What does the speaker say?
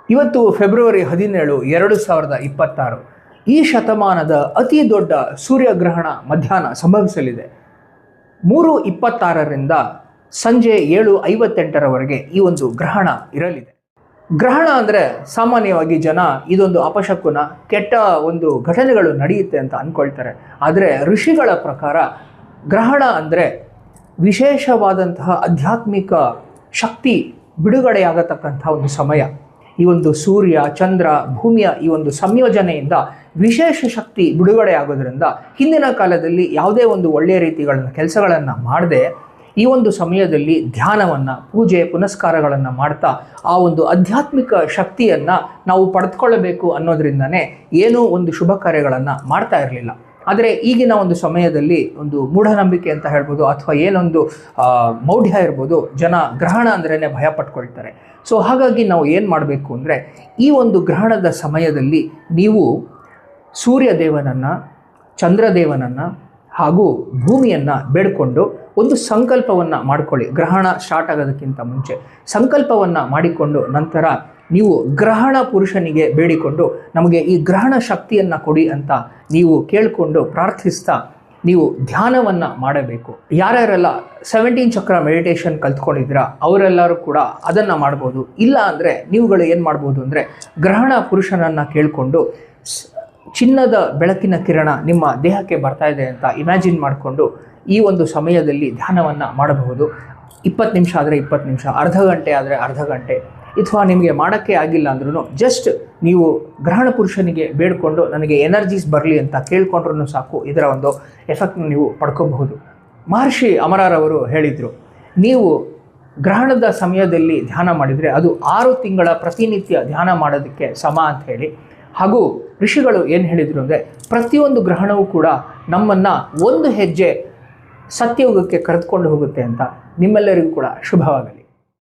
ಇವತ್ತು ಫೆಬ್ರವರಿ 17, 2026 ಈ ಶತಮಾನದ ಅತಿ ದೊಡ್ಡ ಸೂರ್ಯಗ್ರಹಣ ಮಧ್ಯಾಹ್ನ ಸಂಭವಿಸಲಿದೆ. 3:26ರಿಂದ ಸಂಜೆ 7:58ರವರೆಗೆ ಈ ಒಂದು ಗ್ರಹಣ ಇರಲಿದೆ. ಗ್ರಹಣ ಅಂದರೆ ಸಾಮಾನ್ಯವಾಗಿ ಜನ ಇದೊಂದು ಅಪಶಕುನ, ಕೆಟ್ಟ ಒಂದು ಘಟನೆಗಳು ನಡೆಯುತ್ತೆ ಅಂತ ಅಂದ್ಕೊಳ್ತಾರೆ. ಆದರೆ ಋಷಿಗಳ ಪ್ರಕಾರ ಗ್ರಹಣ ಅಂದರೆ ವಿಶೇಷವಾದಂತಹ ಆಧ್ಯಾತ್ಮಿಕ ಶಕ್ತಿ ಬಿಡುಗಡೆಯಾಗತಕ್ಕಂಥ ಒಂದು ಸಮಯ. ಈ ಒಂದು ಸೂರ್ಯ, ಚಂದ್ರ, ಭೂಮಿಯ ಈ ಒಂದು ಸಂಯೋಜನೆಯಿಂದ ವಿಶೇಷ ಶಕ್ತಿ ಬಿಡುಗಡೆಯಾಗೋದ್ರಿಂದ ಹಿಂದಿನ ಕಾಲದಲ್ಲಿ ಯಾವುದೇ ಒಂದು ಒಳ್ಳೆಯ ರೀತಿಗಳನ್ನು ಕೆಲಸಗಳನ್ನು ಮಾಡದೆ ಈ ಒಂದು ಸಮಯದಲ್ಲಿ ಧ್ಯಾನವನ್ನು, ಪೂಜೆ ಪುನಸ್ಕಾರಗಳನ್ನು ಮಾಡ್ತಾ ಆ ಒಂದು ಆಧ್ಯಾತ್ಮಿಕ ಶಕ್ತಿಯನ್ನು ನಾವು ಪಡೆದುಕೊಳ್ಳಬೇಕು ಅನ್ನೋದ್ರಿಂದನೇ ಏನೂ ಒಂದು ಶುಭ ಕಾರ್ಯಗಳನ್ನು ಮಾಡ್ತಾ ಇರಲಿಲ್ಲ. ಆದರೆ ಈಗಿನ ಒಂದು ಸಮಯದಲ್ಲಿ ಒಂದು ಮೂಢನಂಬಿಕೆ ಅಂತ ಹೇಳ್ಬೋದು, ಅಥವಾ ಏನೊಂದು ಮೌಢ್ಯ ಇರ್ಬೋದು, ಜನ ಗ್ರಹಣ ಅಂದ್ರೇ ಭಯ ಪಟ್ಕೊಳ್ತಾರೆ. ಸೊ ಹಾಗಾಗಿ ನಾವು ಏನು ಮಾಡಬೇಕು ಅಂದರೆ, ಈ ಒಂದು ಗ್ರಹಣದ ಸಮಯದಲ್ಲಿ ನೀವು ಸೂರ್ಯದೇವನನ್ನು, ಚಂದ್ರದೇವನನ್ನು ಹಾಗೂ ಭೂಮಿಯನ್ನು ಬೇಡಿಕೊಂಡು ಒಂದು ಸಂಕಲ್ಪವನ್ನು ಮಾಡಿಕೊಳ್ಳಿ. ಗ್ರಹಣ ಸ್ಟಾರ್ಟ್ ಆಗೋದಕ್ಕಿಂತ ಮುಂಚೆ ಸಂಕಲ್ಪವನ್ನು ಮಾಡಿಕೊಂಡು ನಂತರ ನೀವು ಗ್ರಹಣ ಪುರುಷನಿಗೆ ಬೇಡಿಕೊಂಡು ನಮಗೆ ಈ ಗ್ರಹಣ ಶಕ್ತಿಯನ್ನು ಕೊಡಿ ಅಂತ ನೀವು ಕೇಳಿಕೊಂಡು ಪ್ರಾರ್ಥಿಸ್ತಾ ನೀವು ಧ್ಯಾನವನ್ನು ಮಾಡಬೇಕು. ಯಾರ್ಯಾರೆಲ್ಲ 17 ಚಕ್ರ ಮೆಡಿಟೇಷನ್ ಕಲ್ತ್ಕೊಂಡಿದ್ದೀರಾ ಅವರೆಲ್ಲರೂ ಕೂಡ ಅದನ್ನು ಮಾಡ್ಬೋದು. ಇಲ್ಲ ಅಂದರೆ ನೀವುಗಳು ಏನು ಮಾಡ್ಬೋದು ಅಂದರೆ, ಗ್ರಹಣ ಪುರುಷನನ್ನು ಕೇಳಿಕೊಂಡು ಚಿನ್ನದ ಬೆಳಕಿನ ಕಿರಣ ನಿಮ್ಮ ದೇಹಕ್ಕೆ ಬರ್ತಾ ಇದೆ ಅಂತ ಇಮ್ಯಾಜಿನ್ ಮಾಡಿಕೊಂಡು ಈ ಒಂದು ಸಮಯದಲ್ಲಿ ಧ್ಯಾನವನ್ನು ಮಾಡಬಹುದು. 20 ನಿಮಿಷ ಆದರೆ 20 ನಿಮಿಷ, ಅರ್ಧ ಗಂಟೆ ಆದರೆ ಅರ್ಧ ಗಂಟೆ, ಅಥವಾ ನಿಮಗೆ ಮಾಡೋಕ್ಕೆ ಆಗಿಲ್ಲ ಅಂದ್ರೂ ಜಸ್ಟ್ ನೀವು ಗ್ರಹಣ ಪುರುಷನಿಗೆ ಬೇಡಿಕೊಂಡು ನನಗೆ ಎನರ್ಜೀಸ್ ಬರಲಿ ಅಂತ ಕೇಳ್ಕೊಂಡ್ರೂ ಸಾಕು, ಇದರ ಒಂದು ಎಫೆಕ್ಟ್ನ ನೀವು ಪಡ್ಕೋಬಹುದು. ಮಹರ್ಷಿ ಅಮರರವರು ಹೇಳಿದರು, ನೀವು ಗ್ರಹಣದ ಸಮಯದಲ್ಲಿ ಧ್ಯಾನ ಮಾಡಿದರೆ ಅದು 6 ತಿಂಗಳ ಪ್ರತಿನಿತ್ಯ ಧ್ಯಾನ ಮಾಡೋದಕ್ಕೆ ಸಮ ಅಂತ ಹೇಳಿ. ಹಾಗೂ ಋಷಿಗಳು ಏನು ಹೇಳಿದರು ಅಂದರೆ, ಪ್ರತಿಯೊಂದು ಗ್ರಹಣವೂ ಕೂಡ ನಮ್ಮನ್ನು ಒಂದು ಹೆಜ್ಜೆ ಸತ್ಯಯುಗಕ್ಕೆ ಕರೆದುಕೊಂಡು ಹೋಗುತ್ತೆ ಅಂತ. ನಿಮ್ಮೆಲ್ಲರಿಗೂ ಕೂಡ ಶುಭವಾಗಲಿ.